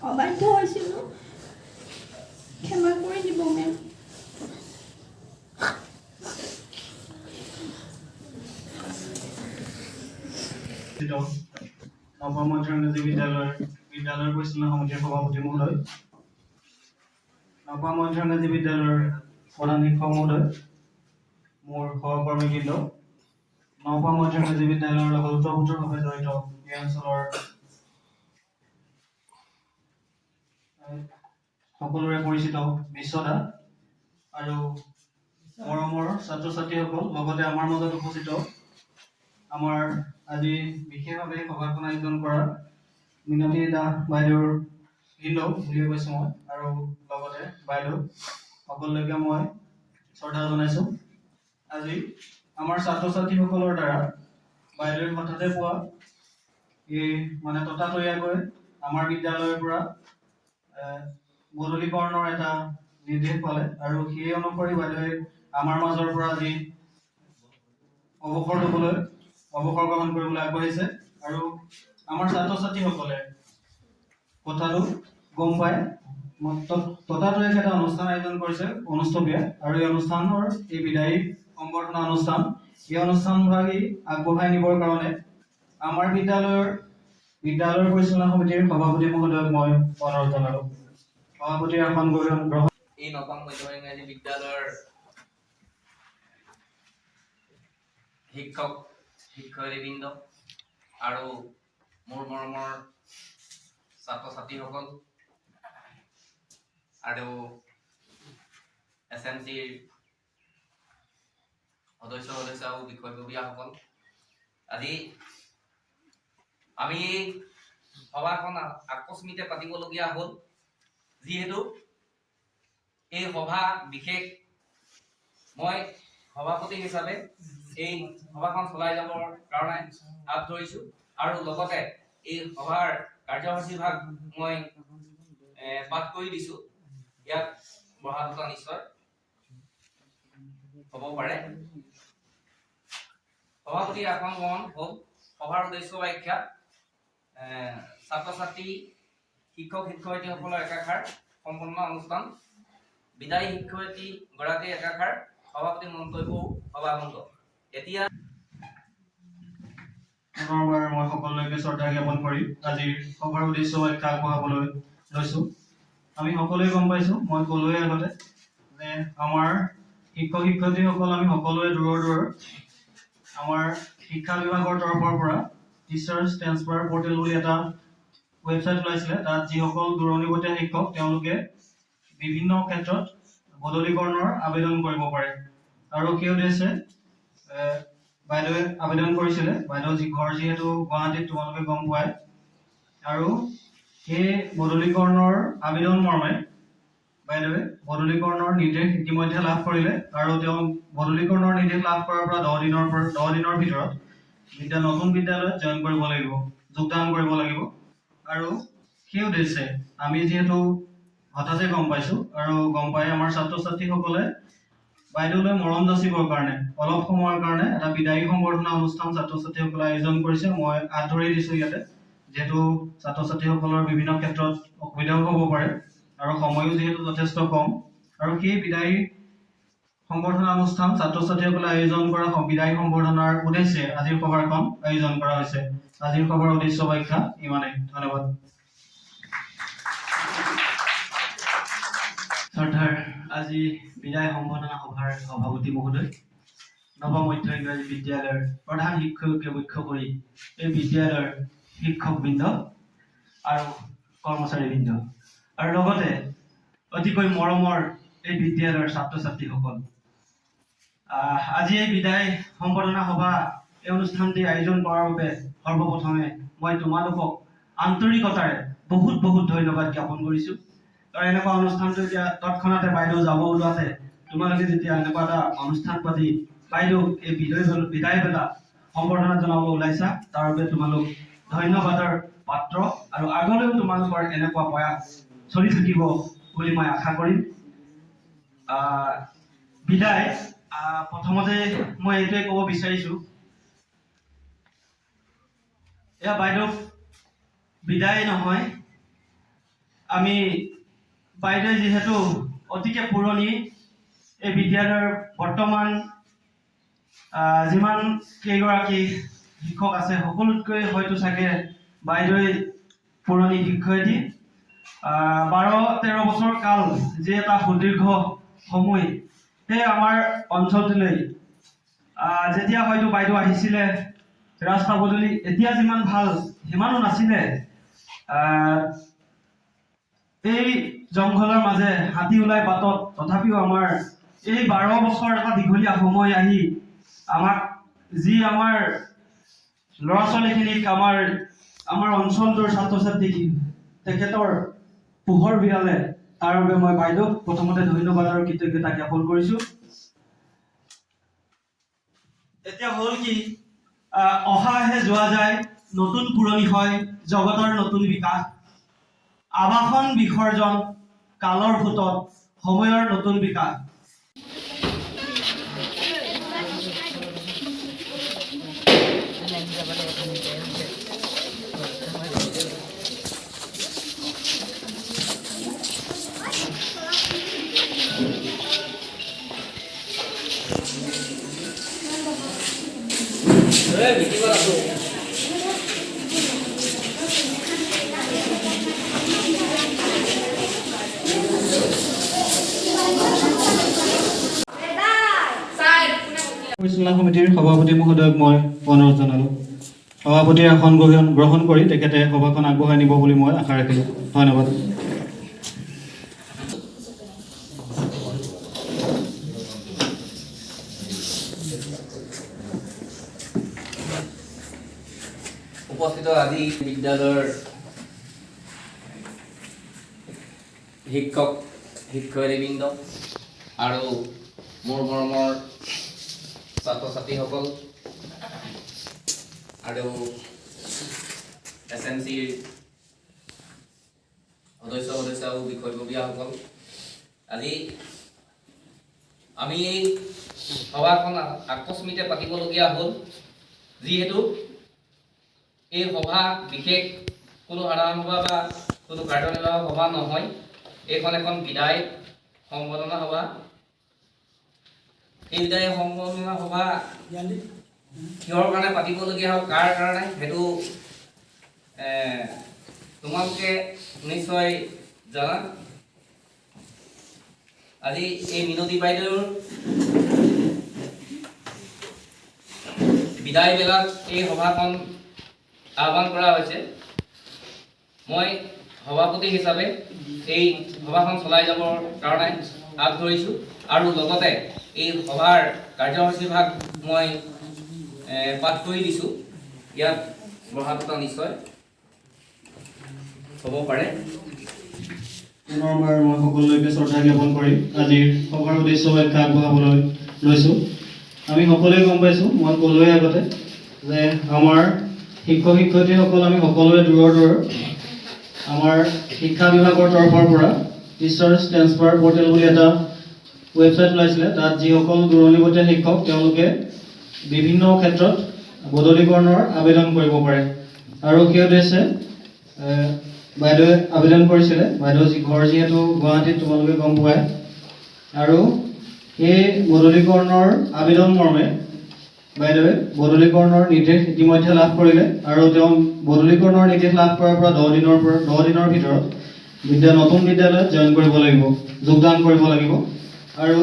অবাধ্য হৈছিলোঁ, ক্ষমা কৰি দিব মেম। নৱম ইংৰাজী বিদ্যালয়ৰ পৰিচালনা সমিতিৰ সভাপতি মহোদয়, নৱম ইংৰাজী বিদ্যালয়ৰ প্ৰধান শিক্ষক মহোদয়, মোৰ সহকৰ্মীবৃন্দ, নৱম ইংৰাজী বিদ্যালয়ৰ লগত ওতঃপ্ৰোতভাৱে জড়িত এই অঞ্চলৰ সকলোৰে পৰিচিত বিশ্বদা আৰু মৰমৰ ছাত্ৰ ছাত্ৰীসকল, লগতে আমাৰ মাজত উপস্থিত আমাৰ আজি বিশেষভাৱে সভাখন আয়োজন কৰা মিনতী দাস বাইদেউৰ ভিনদেউ বুলিয়ে কৈছোঁ মই, আৰু লগতে বাইদেউ সকলোলৈকে মই শ্ৰদ্ধা জনাইছোঁ। আজি আমাৰ ছাত্ৰ ছাত্ৰীসকলৰ দ্বাৰা বাইদেউৰ হঠাতে পোৱা এই ততাতৈয়াকৈ আমাৰ বিদ্যালয়ৰ পৰা বদলীকৰণৰ এটা নিৰ্দেশ পালে, আৰু সেই অনুসৰি বাইদেৱে আমাৰ মাজৰ পৰা আজি অৱসৰ গ্ৰহণ কৰিবলৈ আগবাঢ়িছে। আৰু আমাৰ ছাত্ৰ ছাত্ৰীসকলে কথাটো গম পাই ততাতৈয়াকৈ এটা অনুষ্ঠান আয়োজন কৰিছে অনুষ্ঠৱীয়, আৰু এই অনুষ্ঠানৰ এই বিদায়ী সম্বৰ্ধনা অনুষ্ঠান, এই অনুষ্ঠানভাগি আগবঢ়াই নিবৰ কাৰণে আমাৰ বিদ্যালয়ৰ পৰিচালনা সমিতিৰ সভাপতি মহোদয়ক মই অনুৰোধ জনালোঁ। সভাপতিৰ আসন গ্ৰহণ। এই নৱম মধ্যমীয়া ইংৰাজী বিদ্যালয়ৰ শিক্ষক শিক্ষয়িত্ৰীবৃন্দ আৰু মোৰ মৰমৰ ছাত্ৰ ছাত্ৰীসকল আৰু SMCৰ সদস্য আৰু বিষয়ববীয়াসকল, আজি আমি সভাখন আকস্মিতে পাতিবলগীয়া হ'ল, যিহেতু এই সভা বিশেষ মই সভাপতি হিচাপে এই সভাখন চলাই যাবৰ কাৰণে হাত ধৰিছোঁ, আৰু লগতে এই সভাৰ কাৰ্যসূচী ভাগ মই পাঠ কৰি দিছোঁ। ইয়াত বঢ়া দুটা নিশ্চয় হ'ব পাৰে। সভাপতিৰ আসন গ্ৰহণ হ'ল। সভাৰ উদ্দেশ্য ব্যাখ্যা: ছাত্ৰ ছাত্ৰী শিক্ষক শিক্ষয়িত্ৰীসকলৰ একাষাৰ সম্পন্ন অনুষ্ঠান, বিদায়ী শিক্ষয়িত্ৰী গৰাকী একাষাৰ, সভাপতি মন্তব্য সভাভংগ। এতিয়া পুনৰবাৰ মই সকলোকে শ্ৰদ্ধা জ্ঞাপন কৰি আজিৰ সভাৰ উদ্দেশ্য ব্যাখ্যা আগবঢ়াবলৈ লৈছোঁ। আমি সকলোৱে গম পাইছোঁ, মই ক'লোৱে আগতে যে আমাৰ শিক্ষক শিক্ষয়িত্ৰীসকল আমি সকলোৱে দূৰৰ আমাৰ শিক্ষা বিভাগৰ তৰফৰ পৰা টিচাৰ্ছ ট্ৰেন্সফাৰ পৰ্টেল বুলি এটা ৱেবছাইট ওলাইছিলে। তাত যিসকল দূৰণিবতীয়া শিক্ষক তেওঁলোকে বিভিন্ন ক্ষেত্ৰত বদলীকৰণৰ আবেদন কৰিব পাৰে, আৰু সেই উদ্দেশ্যে বাইদেৱে আবেদন কৰিছিলে। বাইদেউ ঘৰ যিহেতু গুৱাহাটীত, তোমালোকে গম পোৱাই, আৰু সেই বদলীকৰণৰ আবেদন মৰ্মে বাইদেৱে বদলীকৰণৰ নিৰ্দেশ ইতিমধ্যে লাভ কৰিলে, আৰু তেওঁ বদলীকৰণৰ নিৰ্দেশ লাভ কৰাৰ পৰা 10 দিনৰ ভিতৰত নতুন বিদ্যালয়ত যোগদান কৰিব লাগিব। আৰু সেই উদ্দেশ্যে আমি যিহেতু হঠাতে গম পাইছোঁ, আৰু গম পাই আমাৰ ছাত্ৰ ছাত্ৰীসকলে বাইদেউলৈ মৰম যাচিবৰ কাৰণে অলপ সময়ৰ কাৰণে এটা বিদায়ী সম্বৰ্ধনা অনুষ্ঠান ছাত্ৰ ছাত্ৰীসকলে আয়োজন কৰিছে। মই হাত ধৰি দিছোঁ ইয়াতে, যিহেতু ছাত্ৰ ছাত্ৰীসকলৰ বিভিন্ন ক্ষেত্ৰত অসুবিধাও হ'ব পাৰে, আৰু সময়ো যিহেতু যথেষ্ট কম, আৰু সেই বিদায়ী সম্বৰ্ধনা অনুষ্ঠান ছাত্ৰ ছাত্ৰীসকলে আয়োজন কৰা বিদায়ী সম্বৰ্ধনাৰ উদ্দেশ্যে আজিৰ সভাখন আয়োজন কৰা হৈছে। আজিৰ সভাৰ উদ্দেশ্য ব্যাখ্যা ইমানেই। ধন্যবাদ। শ্ৰদ্ধাৰ আজি বিদায় সম্বৰ্ধনা সভাৰ সভাপতি মহোদয়, নৱম মধ্য ইংৰাজী বিদ্যালয়ৰ প্ৰধান শিক্ষককে মুখ্য কৰি এই বিদ্যালয়ৰ শিক্ষকবৃন্দ আৰু কৰ্মচাৰীবৃন্দ, আৰু লগতে অতিকৈ মৰমৰ এই বিদ্যালয়ৰ ছাত্ৰ ছাত্ৰীসকল, আজি এই বিদায় সম্বৰ্ধনা সভা এই অনুষ্ঠানটি আয়োজন কৰাৰ বাবে সৰ্বপ্ৰথমে মই তোমালোকক আন্তৰিকতাৰে বহুত ধন্যবাদ জ্ঞাপন কৰিছোঁ। আৰু এনেকুৱা অনুষ্ঠানটো এতিয়া তৎক্ষণাতে বাইদেউ যাব ওলোৱাতে তোমালোকে যেতিয়া এনেকুৱা এটা অনুষ্ঠান পাতি বাইদেউক এই বিদায় বেলা সম্বৰ্ধনা জনাব ওলাইছা, তাৰ বাবে তোমালোক ধন্যবাদৰ পাত্ৰ, আৰু আগলৈও তোমালোকৰ এনেকুৱা প্ৰয়াস চলি থাকিব বুলি মই আশা কৰিম। বিদায় প্ৰথমতে মই এইটোৱে ক'ব বিচাৰিছোঁ, এয়া বাইদেউ বিদায় নহয়, আমি বাইদেউ যিহেতু অতিকে পুৰণি এই বিদ্যালয়ৰ বৰ্তমান যিমান কেইগৰাকী শিক্ষক আছে সকলোতকৈ হয়তো চাগে বাইদেউৱে পুৰণি শিক্ষয়িত্ৰী 12-13 বছৰ কাল যি এটা সুদীৰ্ঘ সময় সেই আমাৰ অঞ্চলটোলৈ যেতিয়া হয়তো বাইদেউ আহিছিলে ৰাস্তা পদূলি এতিয়া যিমান ভাল সিমানো নাছিলে এই জংঘলৰ মাজে হাতী ওলাই বাটত তথাপিও আমাৰ এই 12 বছৰ এটা দীঘলীয়া সময় আহি আমাক যি আমাৰ ল'ৰা ছোৱালীখিনিক আমাৰ অঞ্চলটোৰ ছাত্ৰ ছাত্ৰীক তেখেতৰ পোহৰ বিৰালে তাৰ বাবে মই বাইদেউক প্ৰথমতে ধন্যবাদ আৰু কৃতজ্ঞতা জ্ঞাপন কৰিছোঁ। এতিয়া হ'ল কি অহাহে যোৱা যায় নতুন পুৰণি হয় জগতৰ নতুন বিকাশ আবাসন বিসৰ্জন কালৰ ফুটত সময়ৰ নতুন বিকাশ পৰিচালনা সমিতিৰ সভাপতি মহোদয়ক মই অনুৰোধ জনালোঁ। সভাপতিৰ আসন গ্ৰহণ কৰি তেখেতে সভাখন আগবঢ়াই নিব বুলি মই আশা ৰাখিলোঁ। ধন্যবাদ। উপস্থিত আজি বিদ্যালয়ৰ শিক্ষক শিক্ষয়িত্ৰীবৃন্দ আৰু মোৰ মৰমৰ ছাত্ৰ ছাত্ৰীসকল আৰু SMCৰ সদস্য আৰু বিষয়ববীয়াসকল আজি আমি এই সভাখন আকস্মিতে পাতিবলগীয়া হ'ল যিহেতু এই সভা বিশেষ কোনো সাধাৰণ সভা বা কোনো কাৰ্যনিৰ্বাহক সভা নহয় এইখন এখন বিদায় সম্বৰ্ধনা সভা এই বিদায় সম্বৰ্ধনা সভা কিহৰ কাৰণে পাতিবলগীয়া হয় কাৰ কাৰণে সেইটো তোমালোকে নিশ্চয় জানা আজি এই মিনতী বাইদেউৰ বিদায় বেলাত এই সভাখন আহ্বান কৰা হৈছে মই সভাপতি হিচাপে এই সভাখন চলাই যাবৰ কাৰণে হাত ধৰিছোঁ আৰু লগতে এই সভাৰ কাৰ্যসূচী ভাগ মই পাঠ কৰি দিছোঁ ইয়াত বঢ়াটো নিশ্চয় হ'ব পাৰে। পুনৰবাৰ মই সকলোকে শ্ৰদ্ধা জ্ঞাপন কৰি আজিৰ সভাৰ উদ্দেশ্য ব্যাখ্যা আগবঢ়াবলৈ লৈছোঁ। আমি সকলোৱে গম পাইছোঁ মই ক'লোৱে আগতে যে আমাৰ শিক্ষক শিক্ষয়িত্ৰীসকল আমি সকলোৱে দূৰৰ আমাৰ শিক্ষা বিভাগৰ তৰফৰ পৰা টিচাৰ্ছ ট্ৰেন্সফাৰ পৰ্টেল বুলি এটা ৱেবছাইট ওলাইছিলে তাত যিসকল দূৰণিবতীয়া শিক্ষক তেওঁলোকে বিভিন্ন ক্ষেত্ৰত বদলীকৰণৰ আবেদন কৰিব পাৰে আৰু সেই উদ্দেশ্যে বাইদেৱে আবেদন কৰিছিলে বাইদেউ ঘৰ যিহেতু গুৱাহাটীত তোমালোকে গম পোৱাই আৰু সেই বদলীকৰণৰ আবেদন মৰ্মে বাইদেৱে বদলীকৰণৰ নিৰ্দেশ ইতিমধ্যে লাভ কৰিলে আৰু তেওঁ বদলীকৰণৰ নিৰ্দেশ লাভ কৰাৰ পৰা 10 দিনৰ ভিতৰত নতুন বিদ্যালয়ত জইন কৰিব লাগিব যোগদান কৰিব লাগিব আৰু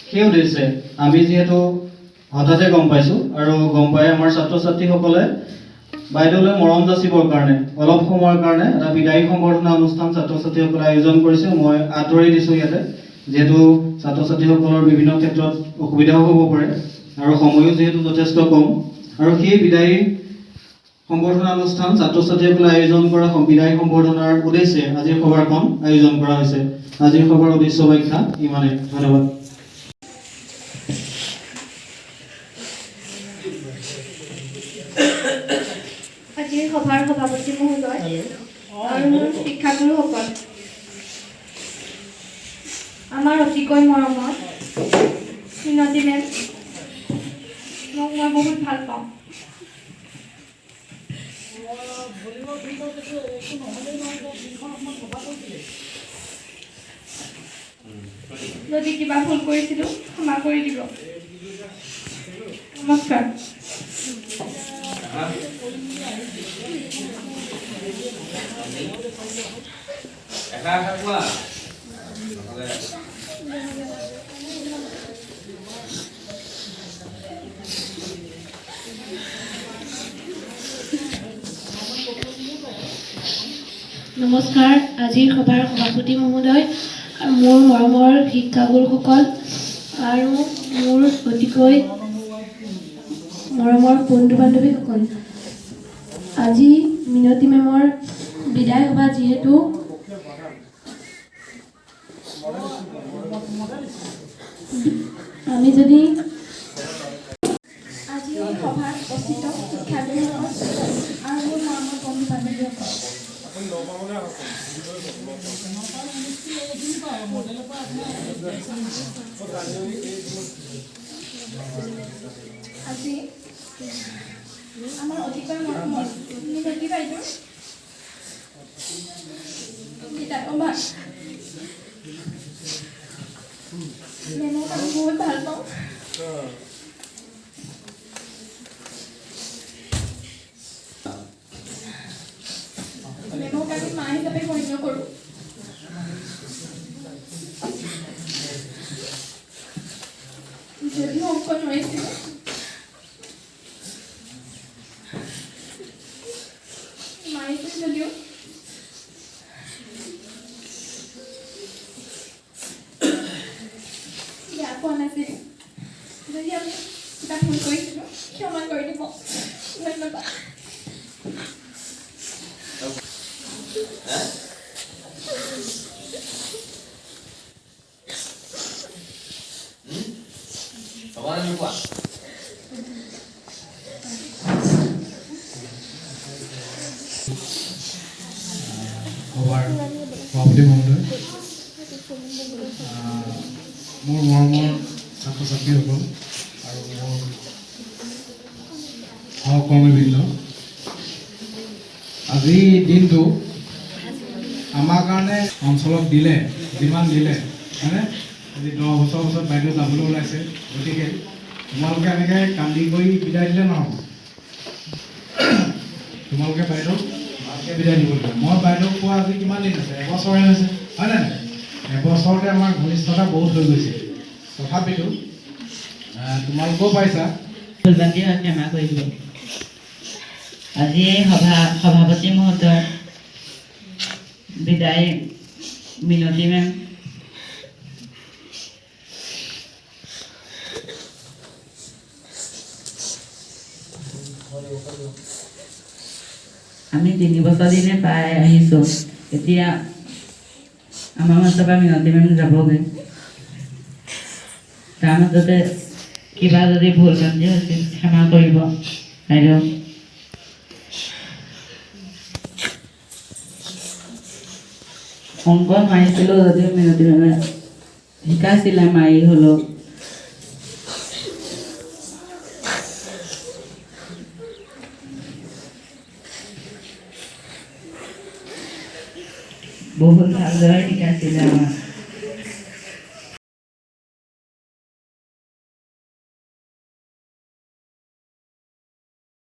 সেই উদ্দেশ্যে আমি যিহেতু হঠাতে গম পাইছোঁ আৰু গম পাই আমাৰ ছাত্ৰ ছাত্ৰীসকলে বাইদেউলৈ মৰম যাচিবৰ কাৰণে অলপ সময়ৰ কাৰণে এটা বিদায়ী সম্বৰ্ধনা অনুষ্ঠান ছাত্ৰ ছাত্ৰীসকলে আয়োজন কৰিছে মই আদৰি দিছোঁ ইয়াতে যিহেতু ছাত্ৰ ছাত্ৰীসকলৰ বিভিন্ন ক্ষেত্ৰত অসুবিধাও হ'ব পাৰে আৰু সময়ো যিহেতু যথেষ্ট কম আৰু সেই বিদায়ী সম্বৰ্ধনা অনুষ্ঠান ছাত্ৰ ছাত্ৰীসকলে আয়োজন কৰা বিদায়ী সম্বৰ্ধনাৰ উদ্দেশ্যে আজিৰ সভাখন আয়োজন কৰা হৈছে। আজিৰ সভাৰ উদ্দেশ্য ব্যাখ্যা ইমানে। ধন্যবাদ। আজিৰ সভাৰ সভাপতি মহোদয় আৰু শিক্ষাগুৰুসকল আমাৰ অতিকৈ মৰমৰ মিনতী মেম মই বহুত ভাল পাওঁ যদি কিবা ভুল কৰিছিলোঁ ক্ষমা কৰি দিব। নমস্কাৰ। এষাৰ কোৱা নহ'লে নমস্কাৰ। আজিৰ সভাৰ সভাপতি মহোদয়, মোৰ মৰমৰ শিক্ষাগুৰুসকল আৰু মোৰ অতিকৈ মৰমৰ বন্ধু বান্ধৱীসকল, আজি মিনতী মেমৰ বিদায় সভা। যিহেতু আমি যদি আজি এই সভাত উপস্থিত শিক্ষাগুৰুসকল আৰু মোৰ মৰমৰ বন্ধু বান্ধৱীসকল, আজি আমাৰ অতিকৈ মৰমৰ মিনতী বাইদেউ বিদায় সভা। মেমক আমি বহুত ভাল পাওঁ। মেমক আমি মা হিচাপে গণ্য কৰোঁ। যদিও অংক নোৱাৰিছিলোঁ, মাৰিছিল যদিও বেয়া পোৱা নাছিলোঁ। যদি আমি কিবা ভুল কৰিছিলোঁ ক্ষমা কৰি দিব। ধন্যবাদ। ভগৱানে কোৱা সভাৰ সভাপতি মহোদয়, মোৰ মৰমৰ ছাত্ৰ ছাত্ৰীসকল আৰু মোৰ সহকৰ্মীবৃন্দ, আজিৰ দিনটো আমাৰ কাৰণে অঞ্চলক দিলে যিমান দিলে, হয়নে? আজি 10 বছৰ পাছত বাইদেউ যাবলৈ ওলাইছে, গতিকে তোমালোকে এনেকৈ কান্দি কৰি বিদায় দিলে নহ'ব। তোমালোকে বাইদেউ ভালকৈ বিদায় দিব লাগিব। মই বাইদেউক পোৱা আজি কিমান দিন আছে? এবছৰহে হৈছে, হয়নে নাই? এবছৰতে আমাৰ ঘনিষ্ঠতা বহুত হৈ গৈছে। তথাপিতো তোমালোকেও পাইছা। ভুলভ্ৰান্তি হয় ক্ষমা কৰি দিব। আজি এই সভাপতি মহোদয় বিদায় মিনতী মেম, আমি 3 বছৰ দিনে পাই আহিছোঁ। এতিয়া আমাৰ মাজৰ পৰা মিনতী মেম যাবগৈ। তাৰ মাজতে কিবা যদি ভুল ভ্ৰান্তি হৈছিল ক্ষমা কৰিব বাইদেউ। অংক মাৰিছিলোঁ যদিও মিনতী মেমে শিকাইছিলে মাৰি হ'লেও। বহুত ভালদৰে শিকাইছিলে আমাক।